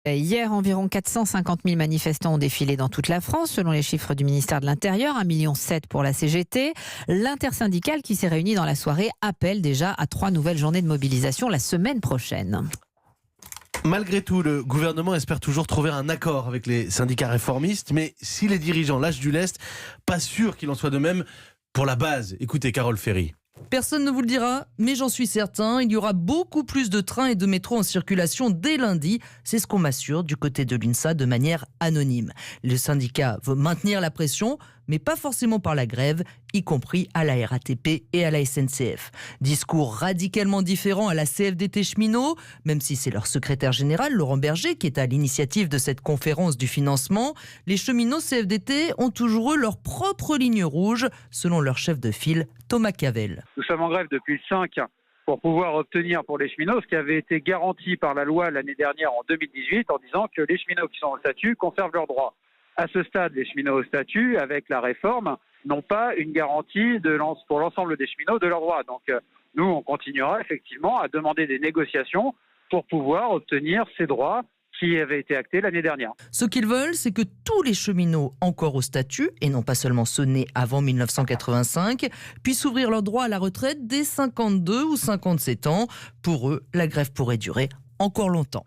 Hier, environ 450 000 manifestants ont défilé dans toute la France, selon les chiffres du ministère de l'Intérieur, 1,7 million pour la CGT. L'intersyndicale qui s'est réunie dans la soirée appelle déjà à 3 nouvelles journées de mobilisation la semaine prochaine. Malgré tout, le gouvernement espère toujours trouver un accord avec les syndicats réformistes, mais si les dirigeants lâchent du lest, pas sûr qu'il en soit de même pour la base. Écoutez Carole Ferry. Personne ne vous le dira, mais j'en suis certain, il y aura beaucoup plus de trains et de métros en circulation dès lundi. C'est ce qu'on m'assure du côté de l'UNSA de manière anonyme. Le syndicat veut maintenir la pression, mais pas forcément par la grève, y compris à la RATP et à la SNCF. Discours radicalement différent à la CFDT Cheminots, même si c'est leur secrétaire général, Laurent Berger, qui est à l'initiative de cette conférence du financement. Les cheminots CFDT ont toujours eu leur propre ligne rouge, selon leur chef de file, Thomas Cavel. Nous sommes en grève depuis le 5 pour pouvoir obtenir pour les cheminots ce qui avait été garanti par la loi l'année dernière en 2018 en disant que les cheminots qui sont au statut conservent leurs droits. À ce stade, les cheminots au statut, avec la réforme, n'ont pas une garantie pour l'ensemble des cheminots de leurs droits. Donc nous, on continuera effectivement à demander des négociations pour pouvoir obtenir ces droits qui avaient été actés l'année dernière. Ce qu'ils veulent, c'est que tous les cheminots encore au statut, et non pas seulement ceux nés avant 1985, puissent ouvrir leur droit à la retraite dès 52 ou 57 ans. Pour eux, la grève pourrait durer encore longtemps.